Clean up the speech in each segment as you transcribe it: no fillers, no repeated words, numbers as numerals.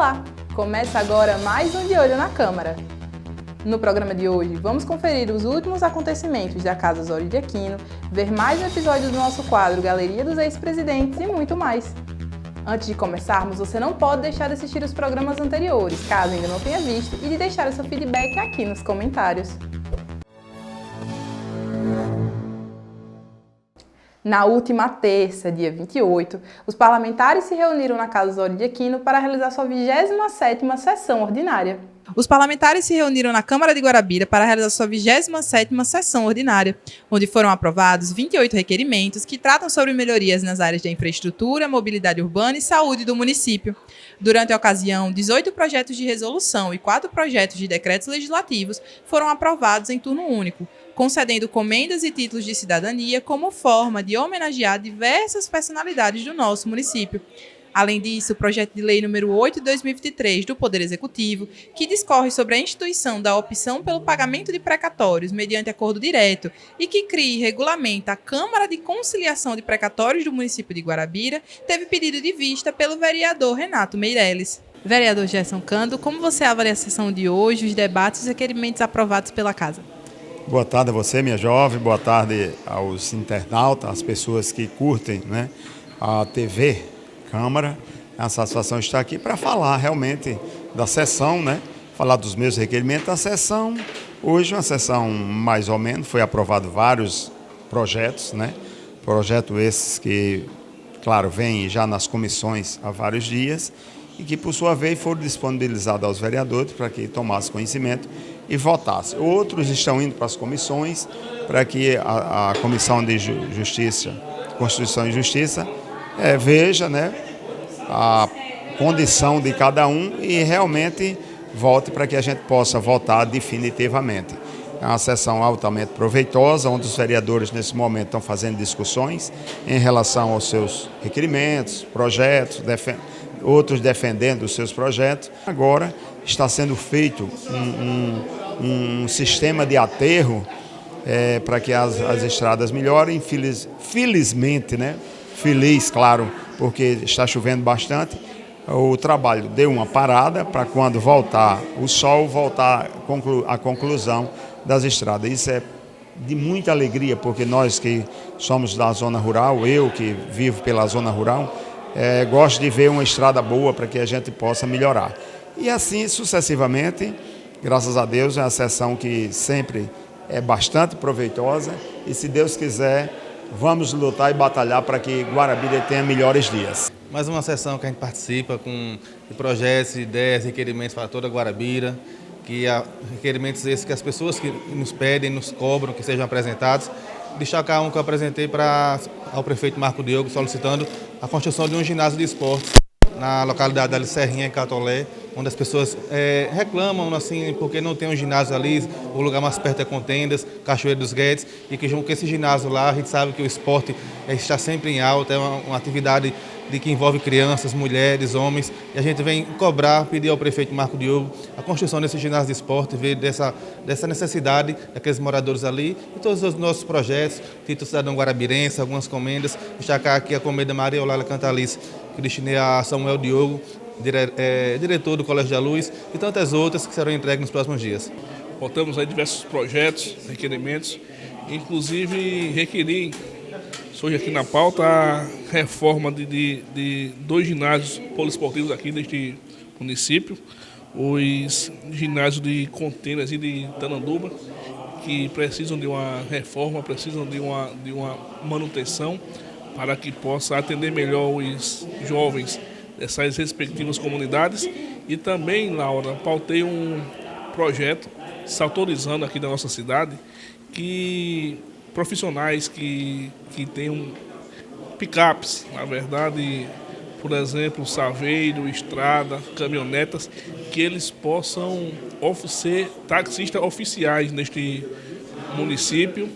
Olá! Começa agora mais um De Olho na Câmara. No programa de hoje, vamos conferir os últimos acontecimentos da Casa Osório de Aquino, ver mais um episódio do nosso quadro Galeria dos Ex-Presidentes e muito mais. Antes de começarmos, você não pode deixar de assistir os programas anteriores, caso ainda não tenha visto, e de deixar o seu feedback aqui nos comentários. Na última terça, dia 28, os parlamentares se reuniram na Casa Osório de Aquino para realizar sua 27ª sessão ordinária. Os parlamentares se reuniram na Câmara de Guarabira para realizar sua 27ª sessão ordinária, onde foram aprovados 28 requerimentos que tratam sobre melhorias nas áreas de infraestrutura, mobilidade urbana e saúde do município. Durante a ocasião, 18 projetos de resolução e 4 projetos de decretos legislativos foram aprovados em turno único, concedendo comendas e títulos de cidadania como forma de homenagear diversas personalidades do nosso município. Além disso, o projeto de lei número 8 de 2023 do Poder Executivo, que discorre sobre a instituição da opção pelo pagamento de precatórios mediante acordo direto e que cria e regulamenta a Câmara de Conciliação de Precatórios do município de Guarabira, teve pedido de vista pelo vereador Renato Meireles. Vereador Gerson Cando, como você avalia a sessão de hoje, os debates e os requerimentos aprovados pela Casa? Boa tarde a você, minha jovem, boa tarde aos internautas, às pessoas que curtem, a TV Câmara. É uma satisfação estar aqui para falar realmente da sessão, falar dos meus requerimentos da sessão. Hoje uma sessão mais ou menos, foi aprovado vários projetos, projetos esses que, claro, vêm já nas comissões há vários dias e que, por sua vez, foram disponibilizados aos vereadores para que tomassem conhecimento e votassem. Outros estão indo para as comissões para que a Comissão de Justiça, Constituição e Justiça veja a condição de cada um e realmente vote para que a gente possa votar definitivamente. É uma sessão altamente proveitosa, onde os vereadores nesse momento estão fazendo discussões em relação aos seus requerimentos, projetos, outros defendendo os seus projetos. Agora está sendo feito um sistema de aterro para que as estradas melhorem, felizmente, feliz, claro, porque está chovendo bastante. O trabalho deu uma parada para quando voltar o sol, voltar à conclusão das estradas. Isso é de muita alegria, porque nós que somos da zona rural, eu que vivo pela zona rural, gosto de ver uma estrada boa para que a gente possa melhorar. E assim sucessivamente, graças a Deus, é uma sessão que sempre é bastante proveitosa e, se Deus quiser, vamos lutar e batalhar para que Guarabira tenha melhores dias. Mais uma sessão que a gente participa com projetos, ideias, requerimentos para toda Guarabira, requerimentos esses que as pessoas que nos pedem, nos cobram, que sejam apresentados. Destacar um que eu apresentei ao prefeito Marco Diogo, solicitando a construção de um ginásio de esportes na localidade da Serrinha, em Catolé, onde as pessoas reclamam assim, porque não tem um ginásio ali, o lugar mais perto é Contendas, Cachoeira dos Guedes, e que junto com esse ginásio lá, a gente sabe que o esporte está sempre em alta, é uma atividade que envolve crianças, mulheres, homens, e a gente vem cobrar, pedir ao prefeito Marco Diogo a construção desse ginásio de esporte, ver dessa necessidade daqueles moradores ali, e todos os nossos projetos, Título Cidadão Guarabirense, algumas comendas, destacar aqui a comenda Maria Eulália Cantalice, que destinei a Samuel Diogo, diretor do Colégio da Luz, e tantas outras que serão entregues nos próximos dias. Votamos aí diversos projetos, requerimentos, inclusive requeri, surge aqui na pauta, a reforma de 2 ginásios poliesportivos aqui deste município, os ginásios de Contendas e de Tananduba, que precisam de uma reforma, precisam de uma manutenção para que possa atender melhor os jovens dessas respectivas comunidades. E também, Laura, pautei um projeto se autorizando aqui da nossa cidade que profissionais que tenham picapes, na verdade, por exemplo, saveiro, estrada, caminhonetas, que eles possam ser taxistas oficiais neste município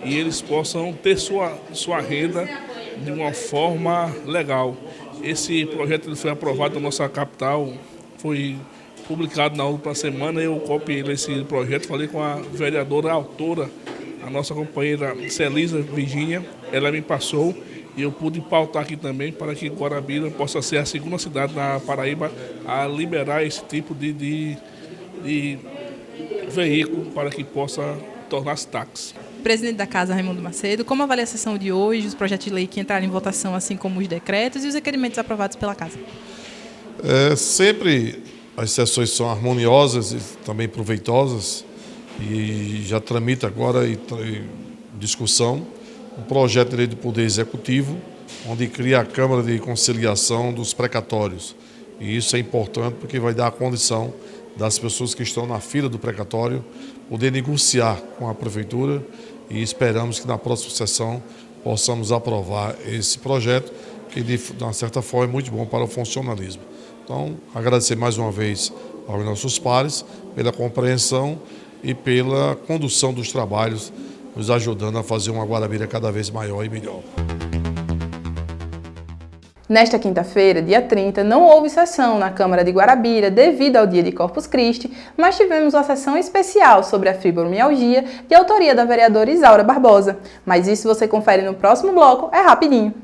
e eles possam ter sua renda de uma forma legal. Esse projeto foi aprovado na nossa capital, foi publicado na última semana. Eu copiei esse projeto, falei com a vereadora autora, a nossa companheira Celisa Virgínia, ela me passou E eu pude pautar aqui também para que Guarabira possa ser a segunda cidade da Paraíba a liberar esse tipo de veículo para que possa tornar-se táxi. Presidente da Casa, Raimundo Macedo, como avalia a sessão de hoje, os projetos de lei que entraram em votação, assim como os decretos e os requerimentos aprovados pela Casa? Sempre as sessões são harmoniosas e também proveitosas, e já tramita agora em discussão um projeto de lei do Poder Executivo, onde cria a Câmara de Conciliação dos Precatórios. E isso é importante porque vai dar a condição das pessoas que estão na fila do precatório poder negociar com a Prefeitura, e esperamos que na próxima sessão possamos aprovar esse projeto, que de uma certa forma é muito bom para o funcionalismo. Então, agradecer mais uma vez aos nossos pares pela compreensão e pela condução dos trabalhos, nos ajudando a fazer uma Guarabira cada vez maior e melhor. Nesta quinta-feira, dia 30, não houve sessão na Câmara de Guarabira devido ao dia de Corpus Christi, mas tivemos uma sessão especial sobre a fibromialgia de autoria da vereadora Isaura Barbosa. Mas isso você confere no próximo bloco, é rapidinho.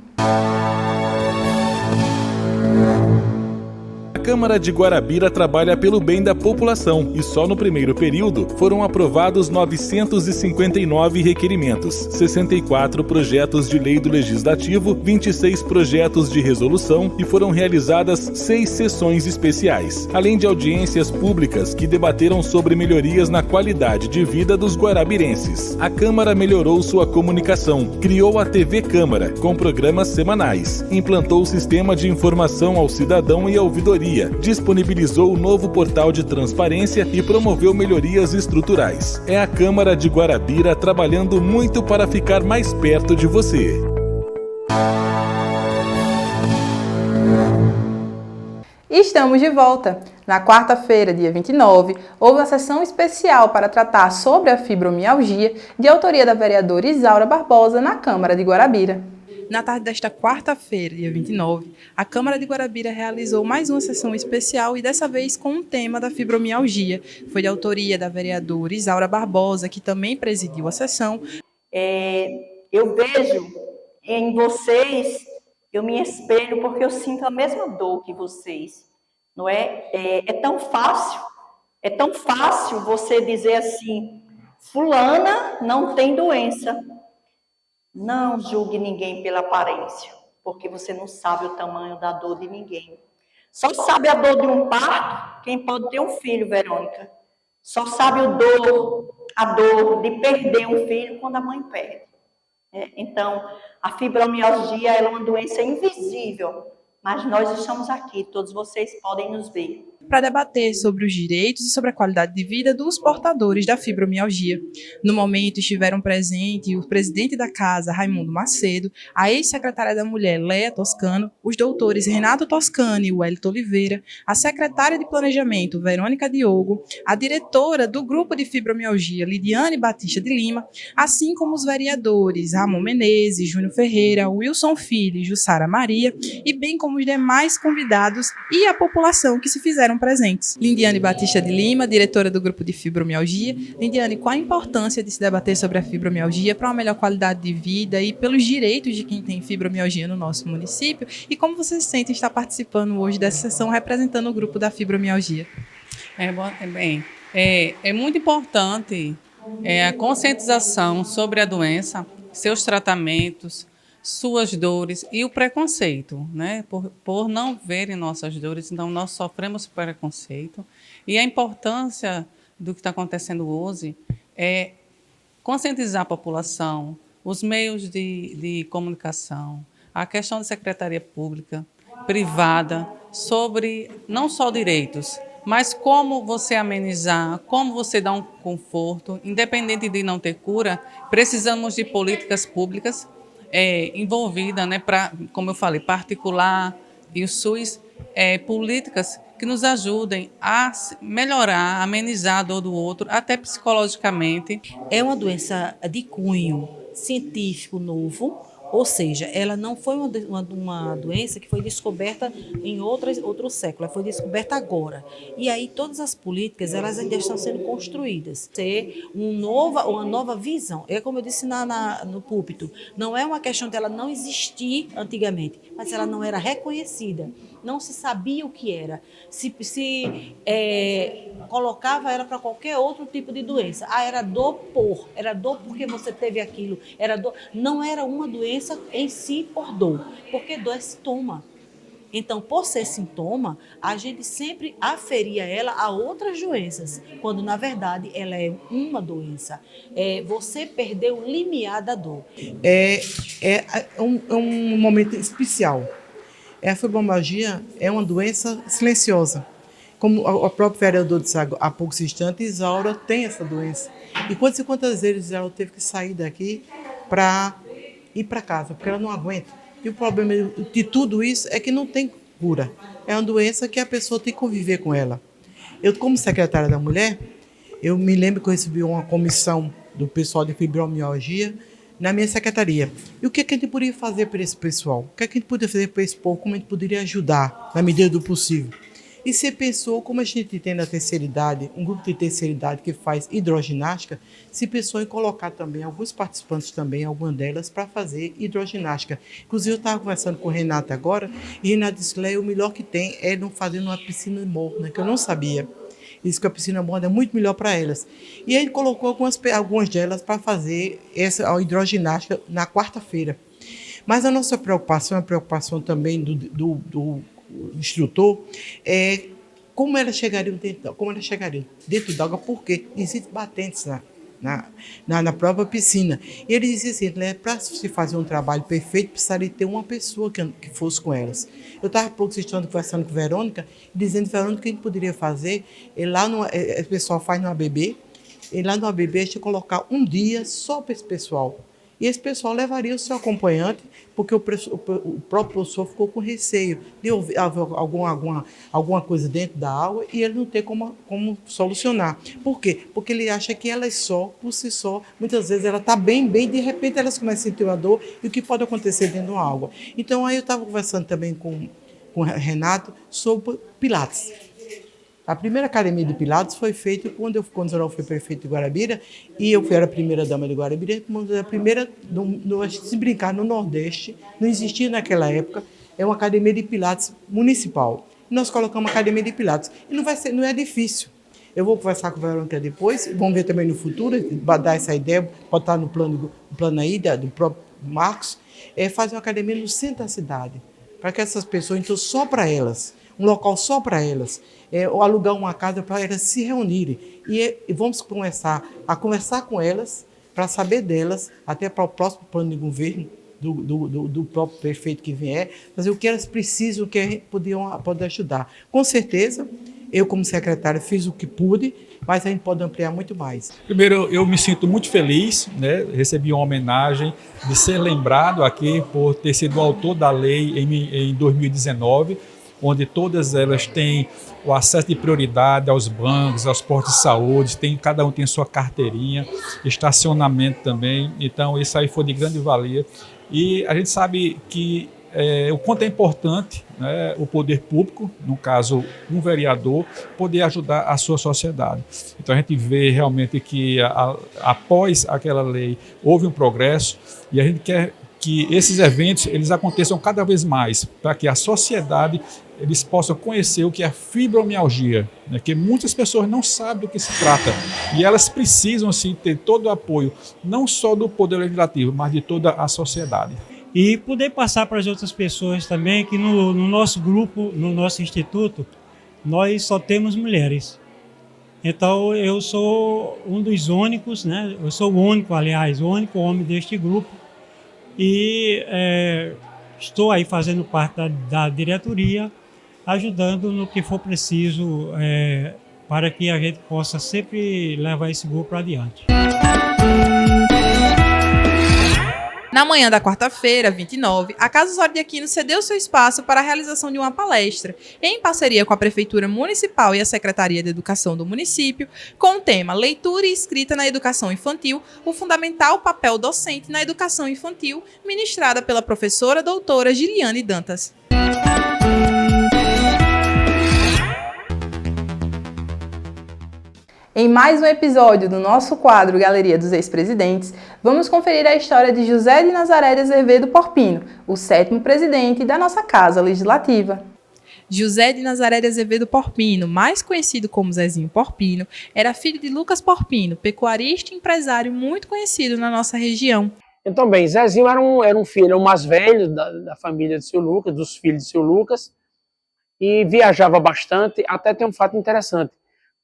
A Câmara de Guarabira trabalha pelo bem da população e só no primeiro período foram aprovados 959 requerimentos, 64 projetos de lei do Legislativo, 26 projetos de resolução e foram realizadas 6 sessões especiais, além de audiências públicas que debateram sobre melhorias na qualidade de vida dos guarabirenses. A Câmara melhorou sua comunicação, criou a TV Câmara, com programas semanais, implantou o sistema de informação ao cidadão e a ouvidoria, disponibilizou o novo portal de transparência e promoveu melhorias estruturais. É a Câmara de Guarabira trabalhando muito para ficar mais perto de você. Estamos de volta. Na quarta-feira, dia 29, houve uma sessão especial para tratar sobre a fibromialgia, de autoria da vereadora Isaura Barbosa, na Câmara de Guarabira. Na tarde desta quarta-feira, dia 29, a Câmara de Guarabira realizou mais uma sessão especial e dessa vez com o tema da fibromialgia. Foi de autoria da vereadora Isaura Barbosa, que também presidiu a sessão. Eu vejo em vocês, eu me espelho porque eu sinto a mesma dor que vocês, não é? É tão fácil você dizer assim, fulana não tem doença. Não julgue ninguém pela aparência, porque você não sabe o tamanho da dor de ninguém. Só sabe a dor de um parto quem pode ter um filho, Verônica. Só sabe a dor de perder um filho quando a mãe perde. Então, a fibromialgia é uma doença invisível, mas nós estamos aqui, todos vocês podem nos ver. Para debater sobre os direitos e sobre a qualidade de vida dos portadores da fibromialgia. No momento estiveram presentes o presidente da Casa, Raimundo Macedo, a ex-secretária da Mulher, Léa Toscano, os doutores Renato Toscano e Wellington Oliveira, a secretária de Planejamento, Verônica Diogo, a diretora do Grupo de Fibromialgia, Lidiane Batista de Lima, assim como os vereadores Ramon Menezes, Júnior Ferreira, Wilson Filho e Jussara Maria, e bem como os demais convidados e a população que se fizeram presentes. Lidiane Batista de Lima, diretora do Grupo de Fibromialgia. Lidiane, qual a importância de se debater sobre a fibromialgia para uma melhor qualidade de vida e pelos direitos de quem tem fibromialgia no nosso município? E como você se sente estar participando hoje dessa sessão representando o grupo da fibromialgia? É muito importante a conscientização sobre a doença, seus tratamentos, suas dores e o preconceito, né? Por não verem nossas dores, então nós sofremos preconceito. E a importância do que está acontecendo hoje é conscientizar a população, os meios de comunicação, a questão da secretaria pública, privada, sobre não só direitos, mas como você amenizar, como você dar um conforto, independente de não ter cura, precisamos de políticas públicas envolvida, né, como eu falei, particular e o SUS, políticas que nos ajudem a melhorar, amenizar a dor do outro, até psicologicamente. É uma doença de cunho científico novo, Ou seja, ela não foi uma doença que foi descoberta em outro século, ela foi descoberta agora. E aí todas as políticas, elas ainda estão sendo construídas. Ser uma nova visão. É como eu disse no púlpito, não é uma questão dela não existir antigamente, mas ela não era reconhecida. Não se sabia o que era. Colocava ela para qualquer outro tipo de doença. Era dor porque você teve aquilo. Não era uma doença em si por dor, porque dor é sintoma. Então, por ser sintoma, a gente sempre aferia ela a outras doenças, quando na verdade ela é uma doença. Você perdeu o limiar da dor. É um momento especial. A fibromialgia é uma doença silenciosa. Como o próprio vereador disse há poucos instantes, Isaura tem essa doença. E quantas vezes ela teve que sair daqui para ir para casa, porque ela não aguenta. E o problema de tudo isso é que não tem cura. É uma doença que a pessoa tem que conviver com ela. Eu, como secretária da Mulher, eu me lembro que eu recebi uma comissão do pessoal de fibromialgia na minha secretaria. E o que a gente poderia fazer para esse pessoal? O que a gente poderia fazer para esse povo? Como a gente poderia ajudar na medida do possível? E você pensou, como a gente tem na terceira idade, um grupo de terceira idade que faz hidroginástica, se pensou em colocar também alguns participantes também, algumas delas, para fazer hidroginástica. Inclusive, eu estava conversando com o Renato agora, e Renato disse que o melhor que tem é não fazer uma piscina morna, que eu não sabia. Ele disse que a piscina morna é muito melhor para elas. E aí ele colocou algumas delas para fazer a hidroginástica na quarta-feira. Mas a nossa preocupação, a preocupação também do instrutor, é como elas chegariam dentro d'água, porque existem batentes na própria piscina. E ele disse assim, para se fazer um trabalho perfeito, precisaria ter uma pessoa que fosse com elas. Eu estava conversando com a Verônica, dizendo, Verônica, que a gente poderia fazer, o pessoal faz no ABB, e lá no ABB a gente colocar um dia só para esse pessoal. E esse pessoal levaria o seu acompanhante, porque o próprio professor ficou com receio de haver alguma coisa dentro da água e ele não ter como solucionar. Por quê? Porque ele acha que elas só, por si só, muitas vezes ela está bem, de repente elas começam a sentir uma dor e o que pode acontecer dentro da água. Então aí eu estava conversando também com o Renato sobre Pilates. A primeira academia de Pilates foi feita quando eu fui prefeito de Guarabira, e eu era a primeira dama de Guarabira, a primeira, se brincar, no Nordeste, não existia naquela época, é uma academia de Pilates municipal. Nós colocamos uma academia de Pilates, e não é difícil. Eu vou conversar com a Verônica depois, vamos ver também no futuro, dar essa ideia, botar no plano aí do próprio Marcos, fazer uma academia no centro da cidade, para que essas pessoas, então só para elas, um local só para elas, ou alugar uma casa para elas se reunirem. E vamos começar a conversar com elas, para saber delas, até para o próximo plano de governo, do próprio prefeito que vier, fazer o que elas precisam, o que a gente pode ajudar. Com certeza, eu como secretário fiz o que pude, mas a gente pode ampliar muito mais. Primeiro, eu me sinto muito feliz, né? Recebi uma homenagem de ser lembrado aqui por ter sido o autor da lei em 2019, onde todas elas têm o acesso de prioridade aos bancos, aos postos de saúde, cada um tem sua carteirinha, estacionamento também, então isso aí foi de grande valia. E a gente sabe que o quanto é importante, né, o poder público, no caso um vereador, poder ajudar a sua sociedade. Então a gente vê realmente que após aquela lei houve um progresso e a gente quer que esses eventos eles aconteçam cada vez mais, para que a sociedade eles possam conhecer o que é fibromialgia, né? Que muitas pessoas não sabem do que se trata e elas precisam sim ter todo o apoio, não só do Poder Legislativo, mas de toda a sociedade. E poder passar para as outras pessoas também que no nosso grupo, no nosso instituto, nós só temos mulheres. Então eu sou um dos únicos, né? Eu sou o único, aliás, o único homem deste grupo. E estou aí fazendo parte da diretoria, ajudando no que for preciso para que a gente possa sempre levar esse grupo adiante. Na manhã da quarta-feira, 29, a Casa Osório de Aquino cedeu seu espaço para a realização de uma palestra, em parceria com a Prefeitura Municipal e a Secretaria de Educação do município, com o tema Leitura e Escrita na Educação Infantil, o fundamental papel docente na educação infantil, ministrada pela professora doutora Giliane Dantas. Em mais um episódio do nosso quadro Galeria dos Ex-Presidentes, vamos conferir a história de José de Nazaré de Azevedo Porpino, o 7º presidente da nossa Casa Legislativa. José de Nazaré de Azevedo Porpino, mais conhecido como Zezinho Porpino, era filho de Lucas Porpino, pecuarista e empresário muito conhecido na nossa região. Então, bem, Zezinho era um filho, o mais velho da família de seu Lucas, dos filhos de seu Lucas, e viajava bastante. Até tem um fato interessante.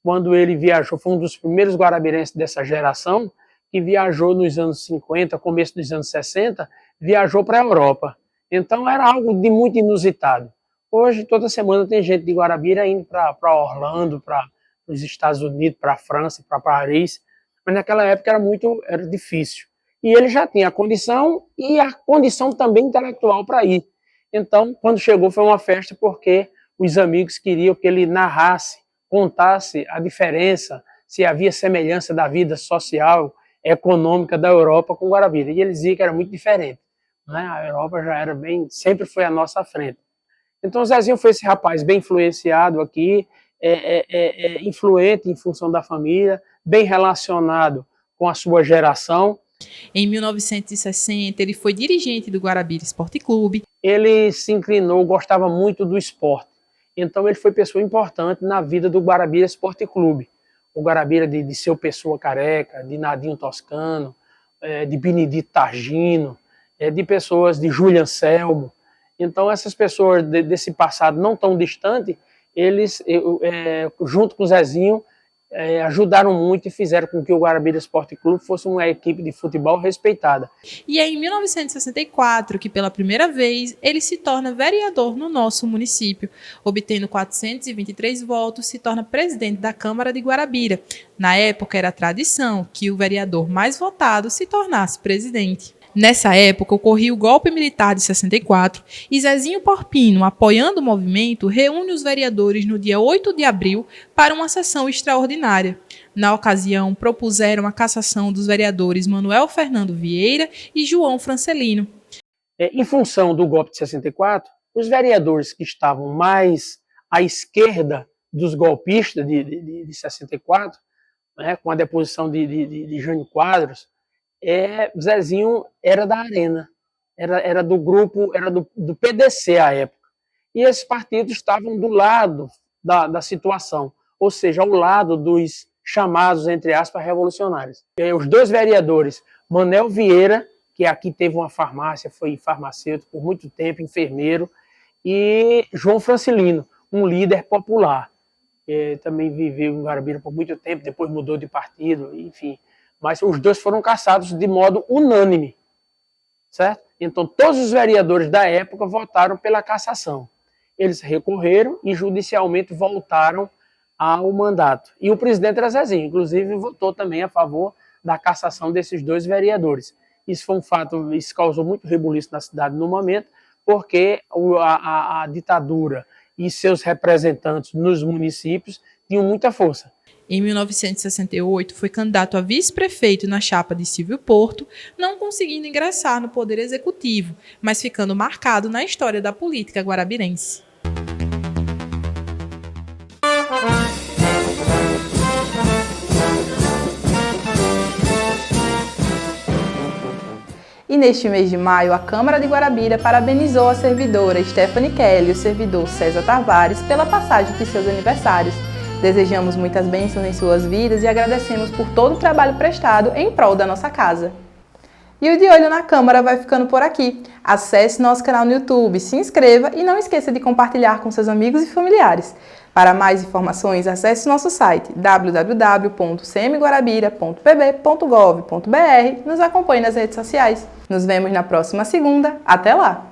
Quando ele viajou, foi um dos primeiros guarabirenses dessa geração, que viajou nos anos 50, começo dos anos 60, viajou para a Europa. Então era algo de muito inusitado. Hoje, toda semana tem gente de Guarabira indo para Orlando, para os Estados Unidos, para a França, para Paris, mas naquela época era difícil. E ele já tinha a condição e a condição também intelectual para ir. Então, quando chegou, foi uma festa porque os amigos queriam que ele narrasse, contasse a diferença, se havia semelhança da vida social, econômica da Europa com Guarabira. E ele dizia que era muito diferente, né? A Europa já era sempre foi à nossa frente. Então o Zezinho foi esse rapaz bem influenciado aqui, influente em função da família, bem relacionado com a sua geração. Em 1960, ele foi dirigente do Guarabira Esporte Clube. Ele se inclinou, gostava muito do esporte. Então ele foi pessoa importante na vida do Guarabira Esporte Clube. O Guarabira de Seu Pessoa Careca, de Nadinho Toscano, de Benedito Targino, de pessoas de Júlio Anselmo. Então essas pessoas desse passado não tão distante, eles, junto com o Zezinho, ajudaram muito e fizeram com que o Guarabira Esporte Clube fosse uma equipe de futebol respeitada. E é em 1964 que, pela primeira vez, ele se torna vereador no nosso município. Obtendo 423 votos, se torna presidente da Câmara de Guarabira. Na época, era tradição que o vereador mais votado se tornasse presidente. Nessa época, ocorria o golpe militar de 64 e Zezinho Porpino, apoiando o movimento, reúne os vereadores no dia 8 de abril para uma sessão extraordinária. Na ocasião, propuseram a cassação dos vereadores Manuel Fernando Vieira e João Francelino. Em função do golpe de 64, os vereadores que estavam mais à esquerda dos golpistas de 64, né, com a deposição de Jânio Quadros, Zezinho era da Arena, era do grupo, era do PDC à época. E esses partidos estavam do lado da situação, ou seja, ao lado dos chamados, entre aspas, revolucionários. E os dois vereadores, Manuel Vieira, que aqui teve uma farmácia, foi farmacêutico por muito tempo, enfermeiro, e João Francelino, um líder popular, que também viveu em Guarabira por muito tempo, depois mudou de partido, enfim. Mas os dois foram cassados de modo unânime, certo? Então todos os vereadores da época votaram pela cassação. Eles recorreram e judicialmente voltaram ao mandato. E o presidente era Zezinho, inclusive votou também a favor da cassação desses dois vereadores. Isso foi um fato, isso causou muito rebuliço na cidade no momento, porque a ditadura e seus representantes nos municípios tinham muita força. Em 1968, foi candidato a vice-prefeito na chapa de Silvio Porto, não conseguindo ingressar no Poder Executivo, mas ficando marcado na história da política guarabirense. E neste mês de maio, a Câmara de Guarabira parabenizou a servidora Stephanie Kelly e o servidor César Tavares pela passagem de seus aniversários. Desejamos muitas bênçãos em suas vidas e agradecemos por todo o trabalho prestado em prol da nossa casa. E o De Olho na Câmara vai ficando por aqui. Acesse nosso canal no YouTube, se inscreva e não esqueça de compartilhar com seus amigos e familiares. Para mais informações, acesse nosso site www.cmguarabira.pb.gov.br e nos acompanhe nas redes sociais. Nos vemos na próxima segunda. Até lá!